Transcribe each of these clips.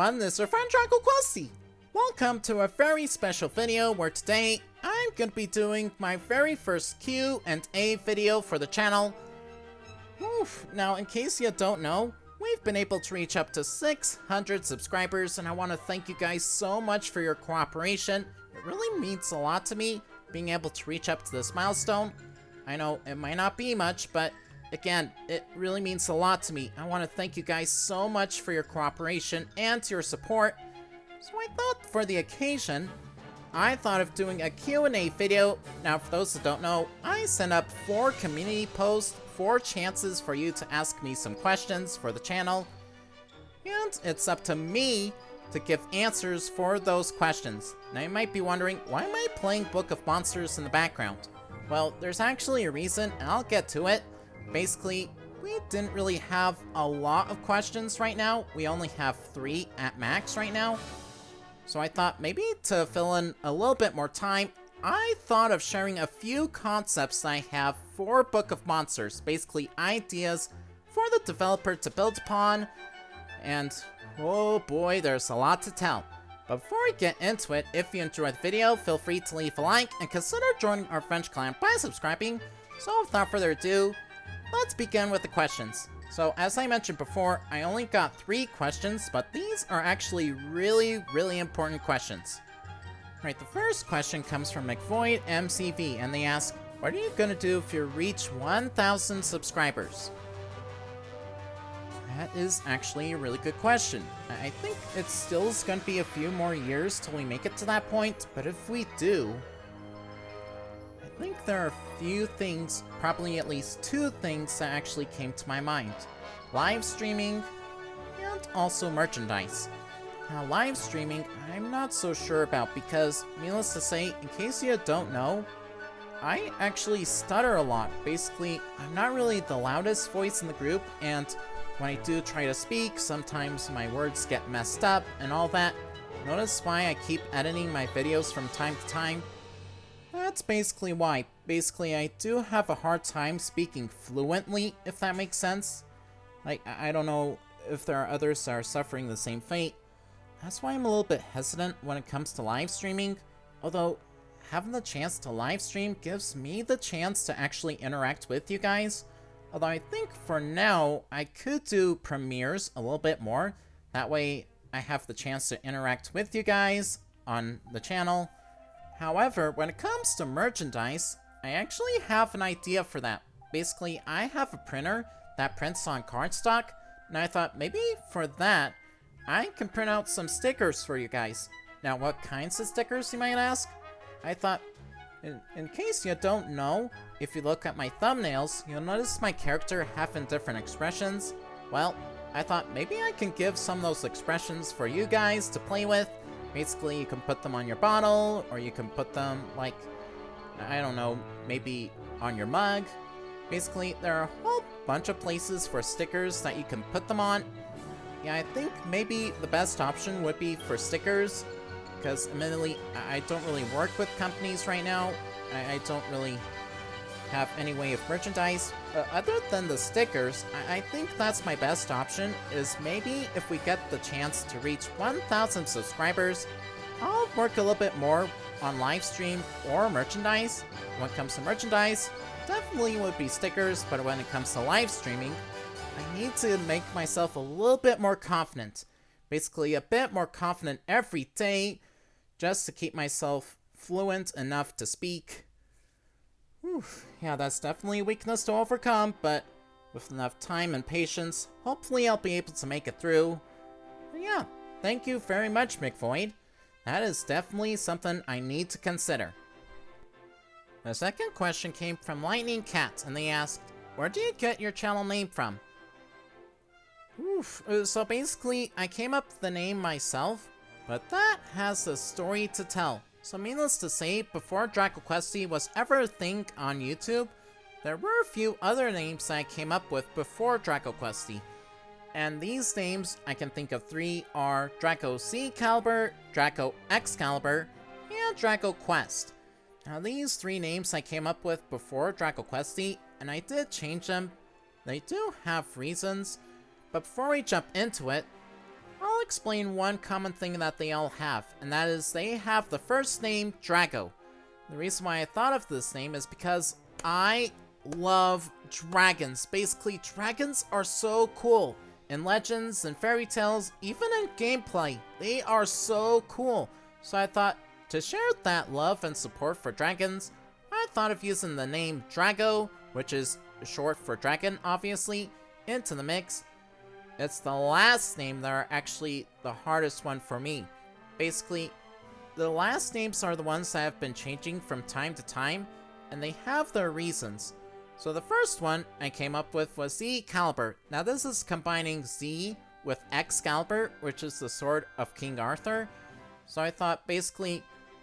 everyone, this is your friend Questy. Welcome to a very special video where today I'm going to be doing my very first Q&A video for the channel. Now, in case you don't know, we've been able to reach up to 600 subscribers, and I want to thank you guys so much for your cooperation. It really means a lot to me being able to reach up to this milestone. I know it might not be much, but again, it really means a lot to me. I want to thank you guys so much for your cooperation and your support. So I thought for the occasion, I thought of doing a Q&A video. Now, for those that don't know, I sent up 4 community posts, 4 chances for you to ask me some questions for the channel. And it's up to me to give answers for those questions. Now, you might be wondering, why am I playing Book of Monsters in the background? Well, there's actually a reason, and I'll get to it. Basically, we didn't really have a lot of questions right now. We only have 3 at max right now. So I thought maybe to fill in a little bit more time, I thought of sharing a few concepts I have for Book of Monsters. Basically, ideas for the developer to build upon. And, oh boy, there's a lot to tell. But before we get into it, if you enjoyed the video, feel free to leave a like and consider joining our French clan by subscribing. So without further ado, let's begin with the questions. So as I mentioned before, I only got 3 questions, but these are actually really important questions. Right, the first question comes from McVoid MCV, and they ask, what are you gonna do if you reach 1,000 subscribers? That is actually a really good question. I think it still is gonna be a few more years till we make it to that point, but if we do, I think there are a few things, probably at least 2 things that actually came to my mind. Live streaming, and also merchandise. Now, live streaming, I'm not so sure about because, needless to say, in case you don't know, I actually stutter a lot. Basically, I'm not really the loudest voice in the group, and when I do try to speak, sometimes my words get messed up and all that. Notice why I keep editing my videos from time to time? That's basically why. Basically, I do have a hard time speaking fluently, if that makes sense. Like, I don't know if there are others that are suffering the same fate. That's why I'm a little bit hesitant when it comes to live streaming. Although, having the chance to live stream gives me the chance to actually interact with you guys. Although I think for now, I could do premieres a little bit more. That way, I have the chance to interact with you guys on the channel. However, when it comes to merchandise, I actually have an idea for that. Basically, I have a printer that prints on cardstock, and I thought maybe for that, I can print out some stickers for you guys. Now, what kinds of stickers, you might ask? I thought, in case you don't know, if you look at my thumbnails, you'll notice my character having different expressions. Well, I thought maybe I can give some of those expressions for you guys to play with. Basically, you can put them on your bottle, or you can put them, like, I don't know, maybe on your mug. Basically, there are a whole bunch of places for stickers that you can put them on. Yeah, I think maybe the best option would be for stickers, because admittedly, I don't really work with companies right now. I don't really have any way of merchandise. Other than the stickers, I think that's my best option, is maybe if we get the chance to reach 1,000 subscribers, I'll work a little bit more on live stream or merchandise. When it comes to merchandise, definitely would be stickers, but when it comes to live streaming, I need to make myself a little bit more confident. Basically, a bit more confident every day, just to keep myself fluent enough to speak. Yeah, that's definitely a weakness to overcome, but with enough time and patience, hopefully I'll be able to make it through. But yeah, thank you very much, McVoid. That is definitely something I need to consider. The second question came from Lightning Cat, and they asked, where do you get your channel name from? So basically, I came up with the name myself, but that has a story to tell. So needless to say, before Questy was ever a thing on YouTube, there were a few other names that I came up with before Questy. And these names, I can think of 3, are Draco C Caliber, Draco Excalibur, and Draco Quest. Now these 3 names I came up with before Questy, and I did change them. They do have reasons, but before we jump into it, I'll explain one common thing that they all have, and that is they have the first name Drago. The reason why I thought of this name is because I love dragons. Basically, dragons are so cool. In legends and fairy tales, even in gameplay, they are so cool. So I thought, to share that love and support for dragons, I thought of using the name Drago, which is short for dragon, obviously, into the mix. It's the last name that are actually the hardest one for me. Basically, the last names are the ones that have been changing from time to time, and they have their reasons. So the first one I came up with was Excalibur. Now this is combining Z with Excalibur, which is the sword of King Arthur. So I thought basically,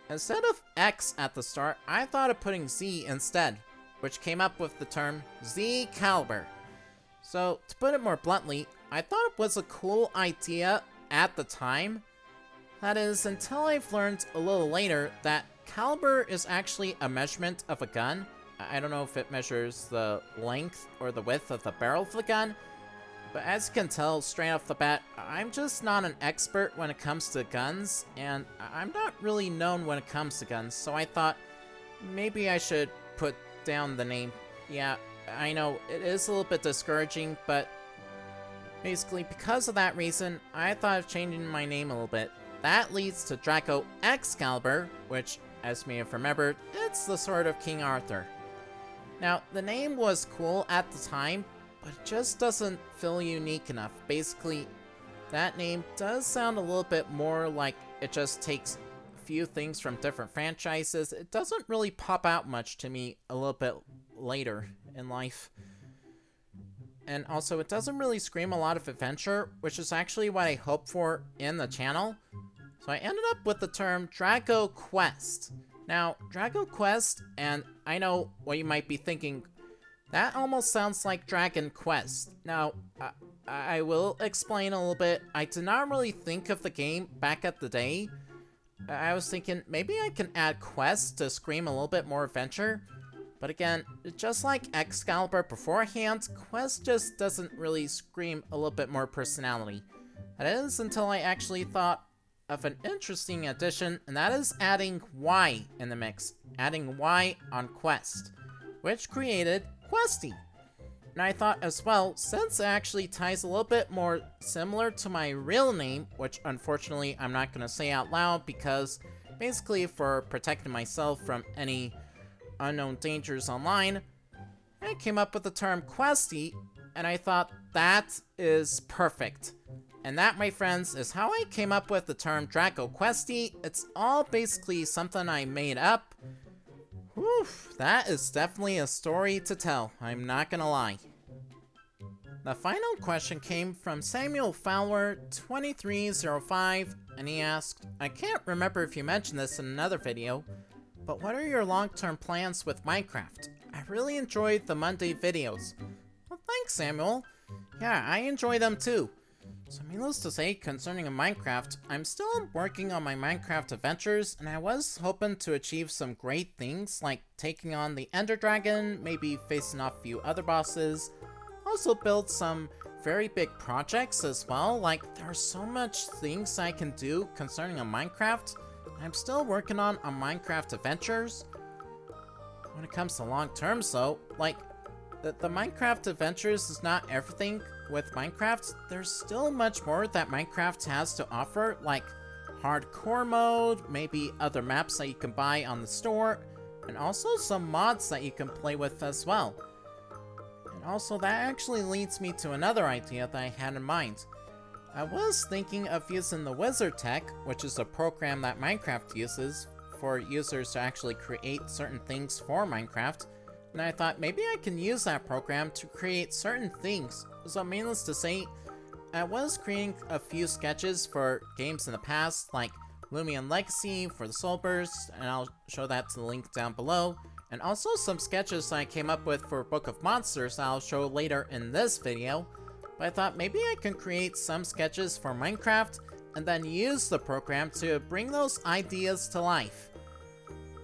instead of X at the start, I thought of putting Z instead, which came up with the term Z-Caliber. So to put it more bluntly, I thought it was a cool idea at the time. That is, until I've learned a little later that caliber is actually a measurement of a gun. I don't know if it measures the length or the width of the barrel of the gun, but as you can tell straight off the bat, I'm just not an expert when it comes to guns, and I'm not really known when it comes to guns, so I thought maybe I should put down the name. Yeah, I know, it is a little bit discouraging, but basically because of that reason, I thought of changing my name a little bit. That leads to Draco Excalibur, which, as you may have remembered, it's the sword of King Arthur. Now, the name was cool at the time, but it just doesn't feel unique enough. Basically, that name does sound a little bit more like it just takes a few things from different franchises. It doesn't really pop out much to me a little bit later in life. And also, it doesn't really scream a lot of adventure, which is actually what I hope for in the channel. So I ended up with the term Drago Quest. Now, Drago Quest, and I know what you might be thinking, that almost sounds like Dragon Quest. Now, I will explain a little bit. I did not really think of the game back at the day. I was thinking maybe I can add Quest to scream a little bit more adventure. But again, just like Excalibur beforehand, Quest just doesn't really scream a little bit more personality. That is until I actually thought of an interesting addition, and that is adding Y in the mix. Adding Y on Quest, which created Questy. And I thought as well, since it actually ties a little bit more similar to my real name, which unfortunately I'm not going to say out loud because basically for protecting myself from any unknown dangers online, I came up with the term Questy, and I thought that is perfect. And that, my friends, is how I came up with the term Draco Questy. It's all basically something I made up. Whew, that is definitely a story to tell, I'm not gonna lie. The final question came from Samuel Fowler 2305, and he asked, I can't remember if you mentioned this in another video, but what are your long-term plans with Minecraft? I really enjoyed the Monday videos. Well, thanks, Samuel. Yeah, I enjoy them too. So needless to say, concerning Minecraft, I'm still working on my Minecraft adventures, and I was hoping to achieve some great things, like taking on the Ender Dragon, maybe facing off a few other bosses, also build some very big projects as well. Like, there are so much things I can do concerning Minecraft. I'm still working on Minecraft adventures. When it comes to long term, though, like, the Minecraft adventures is not everything with Minecraft. There's still much more that Minecraft has to offer, like hardcore mode, maybe other maps that you can buy on the store, and also some mods that you can play with as well. And also, that actually leads me to another idea that I had in mind. I was thinking of using the Wizard Tech, which is a program that Minecraft uses for users to actually create certain things for Minecraft. And I thought maybe I can use that program to create certain things. So needless to say, I was creating a few sketches for games in the past, like Lumion Legacy for the Soul Burst, and I'll show that to the link down below. And also some sketches that I came up with for Book of Monsters that I'll show later in this video. But I thought maybe I can create some sketches for Minecraft, and then use the program to bring those ideas to life.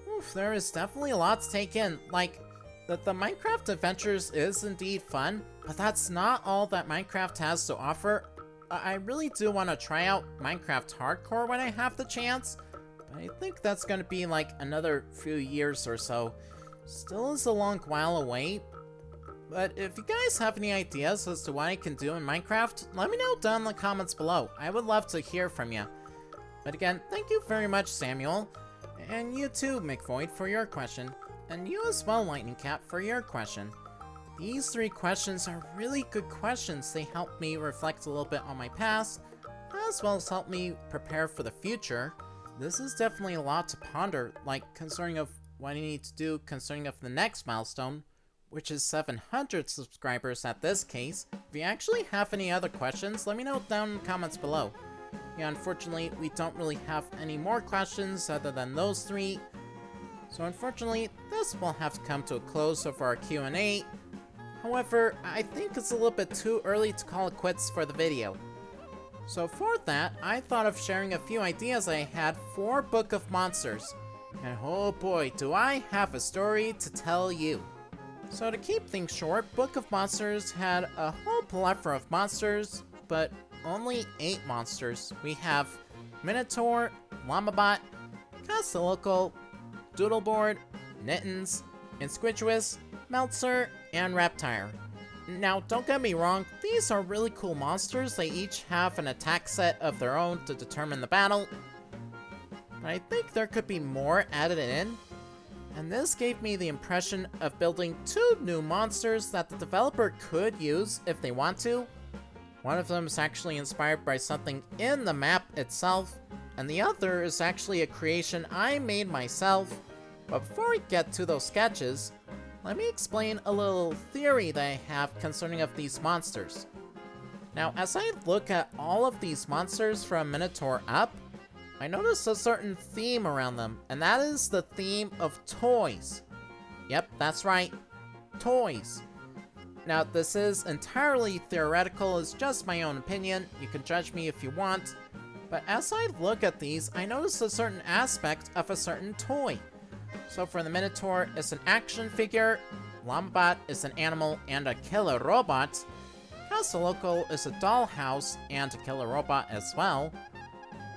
Oof, there is definitely a lot to take in. Like, the Minecraft Adventures is indeed fun, but that's not all that Minecraft has to offer. I really do want to try out Minecraft Hardcore when I have the chance, but I think that's going to be like another few years or so. Still is a long while away, but if you guys have any ideas as to what I can do in Minecraft, let me know down in the comments below. I would love to hear from you. But again, thank you very much, Samuel. And you too, McVoid, for your question. And you as well, Lightning Cat, for your question. These 3 questions are really good questions. They help me reflect a little bit on my past, as well as help me prepare for the future. This is definitely a lot to ponder, like concerning of what I need to do concerning of the next milestone, which is 700 subscribers at this case. If you actually have any other questions, let me know down in the comments below. Yeah, unfortunately, we don't really have any more questions other than those 3. So unfortunately, this will have to come to a close of our Q&A. However, I think it's a little bit too early to call it quits for the video. So for that, I thought of sharing a few ideas I had for Book of Monsters. And oh boy, do I have a story to tell you. So to keep things short, Book of Monsters had a whole plethora of monsters, but only 8 monsters. We have Minotaur, Llambabot, Castilocal, Doodleboard, Nittens, Insquidus, Meltzer, and Reptire. Now, don't get me wrong, these are really cool monsters. They each have an attack set of their own to determine the battle. But I think there could be more added in. And this gave me the impression of building 2 new monsters that the developer could use if they want to. One of them is actually inspired by something in the map itself, and the other is actually a creation I made myself. But before we get to those sketches, let me explain a little theory that I have concerning of these monsters. Now, as I look at all of these monsters from Minotaur up, I notice a certain theme around them, and that is the theme of toys. Yep, that's right, toys. Now, this is entirely theoretical, it's just my own opinion, you can judge me if you want, but as I look at these, I notice a certain aspect of a certain toy. So for the Minotaur, it's an action figure, Llambabot is an animal and a killer robot, Castilocal is a dollhouse and a killer robot as well,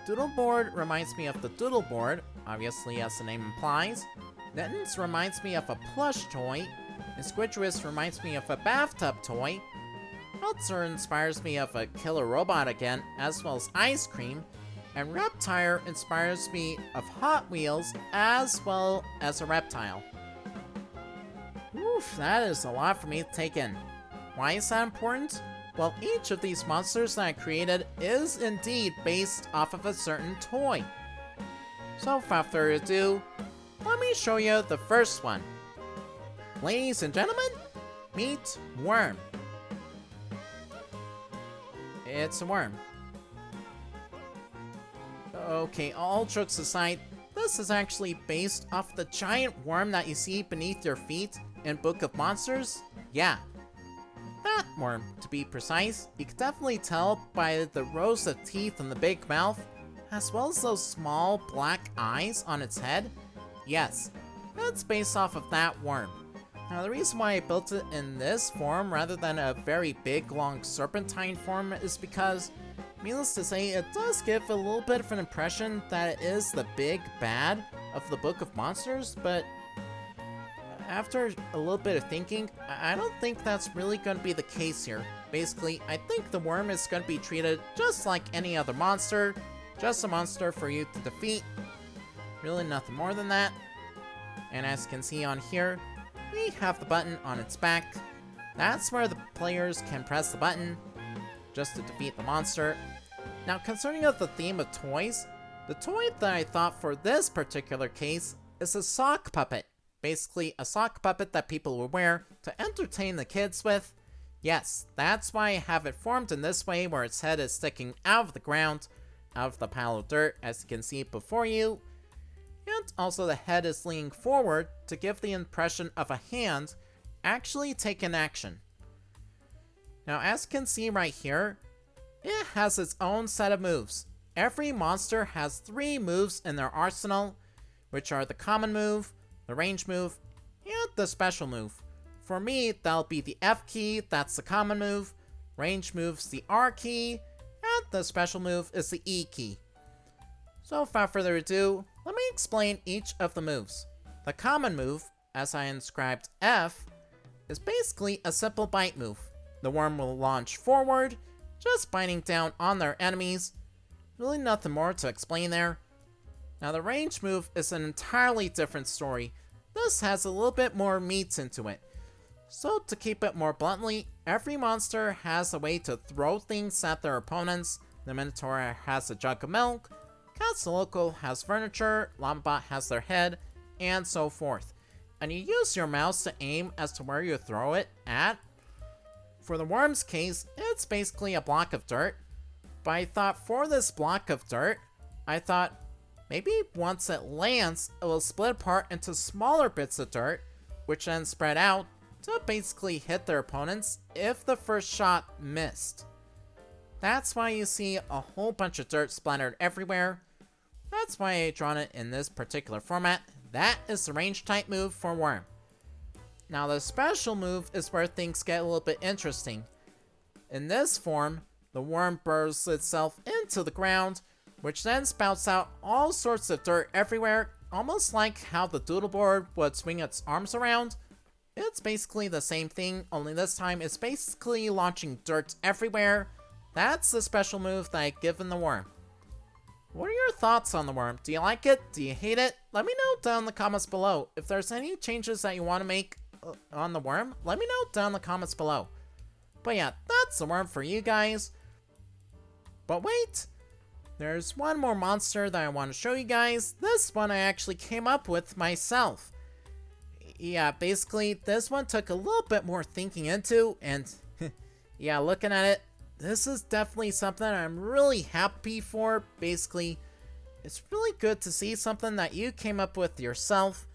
Doodleboard reminds me of the Doodleboard, obviously as the name implies, Nittens reminds me of a plush toy, Insquidus reminds me of a bathtub toy, Meltzer inspires me of a killer robot again, as well as ice cream, and Reptire inspires me of Hot Wheels, as well as a reptile. Oof, that is a lot for me to take in. Why is that important? Well, each of these monsters that I created is indeed based off of a certain toy. So without further ado, let me show you the first one. Ladies and gentlemen, meet Worm. It's a worm. Okay, all jokes aside, this is actually based off the giant worm that you see beneath your feet in Book of Monsters. Yeah, that worm, to be precise. You can definitely tell by the rows of teeth and the big mouth, as well as those small black eyes on its head. Yes, that's based off of that worm. Now, the reason why I built it in this form rather than a very big, long serpentine form is because, needless to say, it does give a little bit of an impression that it is the big bad of the Book of Monsters, but after a little bit of thinking, I don't think that's really going to be the case here. Basically, I think the worm is going to be treated just like any other monster, just a monster for you to defeat. Really nothing more than that. And as you can see on here, we have the button on its back. That's where the players can press the button just to defeat the monster. Now, concerning of the theme of toys, the toy that I thought for this particular case is a sock puppet. Basically, a sock puppet that people will wear to entertain the kids with. Yes, that's why I have it formed in this way, where its head is sticking out of the ground, out of the pile of dirt, as you can see before you. And also the head is leaning forward to give the impression of a hand actually taking action. Now, as you can see right here, it has its own set of moves. Every monster has 3 moves in their arsenal, which are the common move, the range move, and the special move. For me, that'll be the F key, that's the common move, range move's the R key, and the special move is the E key. So without further ado, let me explain each of the moves. The common move, as I inscribed F, is basically a simple bite move. The worm will launch forward, just biting down on their enemies. Really nothing more to explain there. Now the range move is an entirely different story. This has a little bit more meat into it. So to keep it more bluntly, every monster has a way to throw things at their opponents. The Minotaur has a jug of milk, Catsoloco has furniture, Llambot has their head, and so forth. And you use your mouse to aim as to where you throw it at. For the worm's case, it's basically a block of dirt. But I thought for this block of dirt, maybe once it lands, it will split apart into smaller bits of dirt, which then spread out to basically hit their opponents if the first shot missed. That's why you see a whole bunch of dirt splattered everywhere. That's why I drawn it in this particular format. That is the range type move for Worm. Now the special move is where things get a little bit interesting. In this form, the worm burrows itself into the ground, which then spouts out all sorts of dirt everywhere, almost like how the doodleboard would swing its arms around. It's basically the same thing, only this time it's basically launching dirt everywhere. That's the special move that I've given the worm. What are your thoughts on the worm? Do you like it? Do you hate it? Let me know down in the comments below. If there's any changes that you want to make on the worm, let me know down in the comments below. But yeah, that's the worm for you guys. But wait, there's one more monster that I want to show you guys. This one I actually came up with myself. Yeah, basically, this one took a little bit more thinking into, and yeah, looking at it, this is definitely something I'm really happy for. Basically, it's really good to see something that you came up with yourself.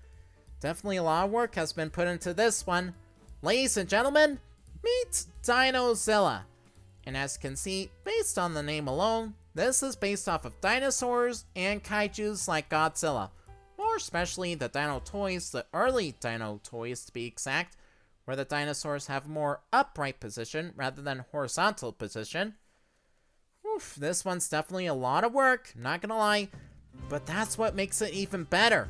Definitely a lot of work has been put into this one. Ladies and gentlemen, meet Dinozilla. And as you can see, based on the name alone, this is based off of dinosaurs and kaijus like Godzilla. More especially the dino toys, the early dino toys to be exact, where the dinosaurs have a more upright position rather than horizontal position. Oof, this one's definitely a lot of work, not gonna lie, but that's what makes it even better.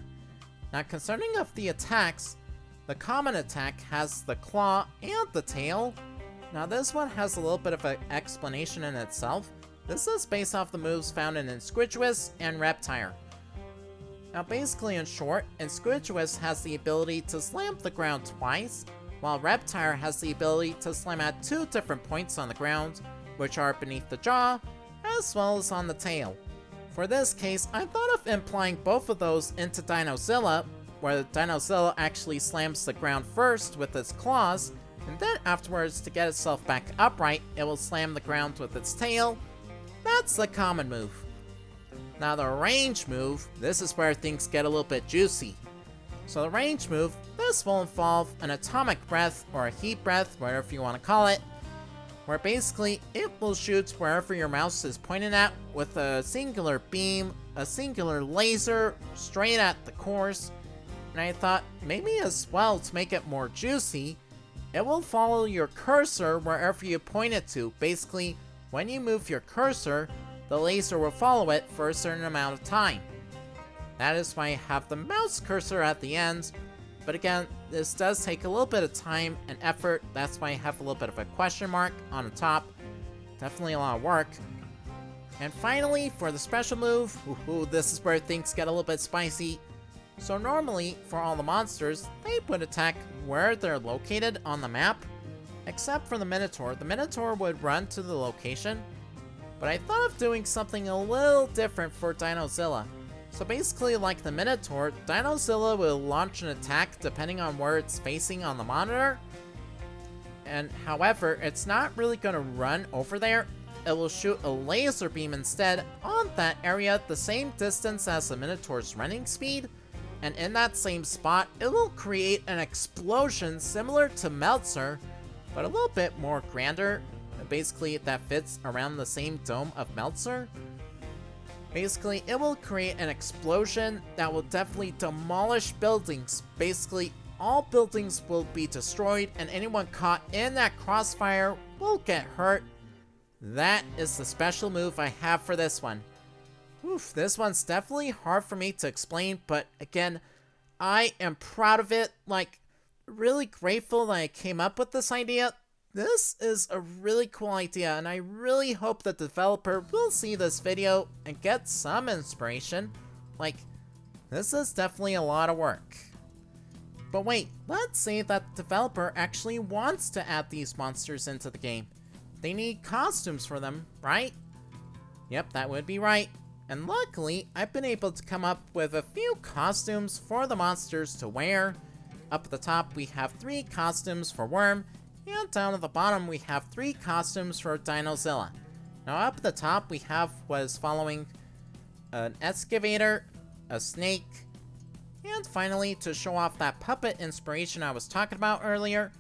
Now concerning of the attacks, the common attack has the claw and the tail. Now this one has a little bit of an explanation in itself. This is based off the moves found in Insquidus and Reptile. Now basically in short, Insquidus has the ability to slam the ground twice, while Reptile has the ability to slam at 2 different points on the ground, which are beneath the jaw, as well as on the tail. For this case, I thought of implying both of those into Dinozilla, where Dinozilla actually slams the ground first with its claws, and then afterwards, to get itself back upright, it will slam the ground with its tail. That's the common move. Now the range move, this is where things get a little bit juicy. So the range move, this will involve an atomic breath or a heat breath, whatever you want to call it, where basically it will shoot wherever your mouse is pointing at with a singular beam, a singular laser, straight at the course. And I thought maybe as well to make it more juicy, it will follow your cursor wherever you point it to. Basically, when you move your cursor, the laser will follow it for a certain amount of time. That is why I have the mouse cursor at the end, but again, this does take a little bit of time and effort. That's why I have a little bit of a question mark on the top. Definitely a lot of work. And finally, for the special move, this is where things get a little bit spicy. So normally, for all the monsters, they would attack where they're located on the map, except for the Minotaur. The Minotaur would run to the location, but I thought of doing something a little different for Dinozilla. So basically, like the Minotaur, Dinozilla will launch an attack depending on where it's facing on the monitor. And however, it's not really going to run over there. It will shoot a laser beam instead on that area the same distance as the Minotaur's running speed. And in that same spot, it will create an explosion similar to Meltzer, but a little bit more grander. Basically, that fits around the same dome of Meltzer. Basically, it will create an explosion that will definitely demolish buildings. Basically, all buildings will be destroyed and anyone caught in that crossfire will get hurt. That is the special move I have for this one. Oof, this one's definitely hard for me to explain, but again, I am proud of it. Like, really grateful that I came up with this idea. This is a really cool idea, and I really hope the developer will see this video and get some inspiration. Like, this is definitely a lot of work. But wait, let's say that the developer actually wants to add these monsters into the game. They need costumes for them, right? Yep, that would be right. And luckily, I've been able to come up with a few costumes for the monsters to wear. Up at the top, we have 3 costumes for Worm, and down at the bottom, we have 3 costumes for Dinozilla. Now up at the top, we have what is following an excavator, a snake, and finally, to show off that puppet inspiration I was talking about earlier,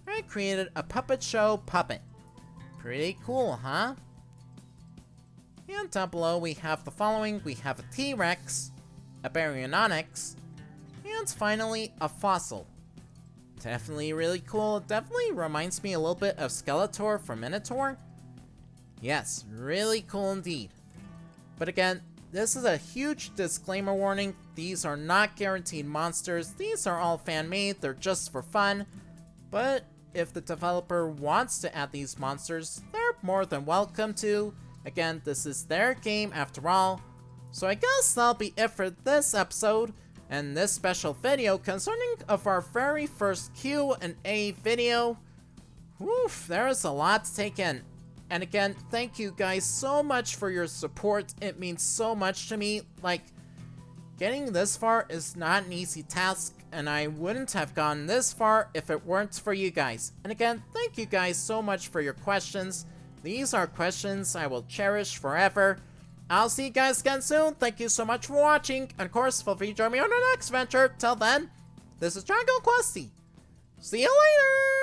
I created a puppet show puppet. Pretty cool, huh? And down below, we have the following. We have a T-Rex, a Baryonyx, and finally, a fossil. Definitely really cool. Definitely reminds me a little bit of Skeletor from Minotaur. Yes, really cool indeed. But again, this is a huge disclaimer warning. These are not guaranteed monsters. These are all fan-made. They're just for fun. But if the developer wants to add these monsters, they're more than welcome to. Again, this is their game after all. So I guess that'll be it for this episode and this special video concerning of our very first Q&A video. Woof, there's a lot to take in. And again, thank you guys so much for your support. It means so much to me. Like, getting this far is not an easy task, and I wouldn't have gone this far if it weren't for you guys. And again, thank you guys so much for your questions. These are questions I will cherish forever. I'll see you guys again soon. Thank you so much for watching. And of course, feel free to join me on our next venture. Till then, this is Dragon Questy. See you later!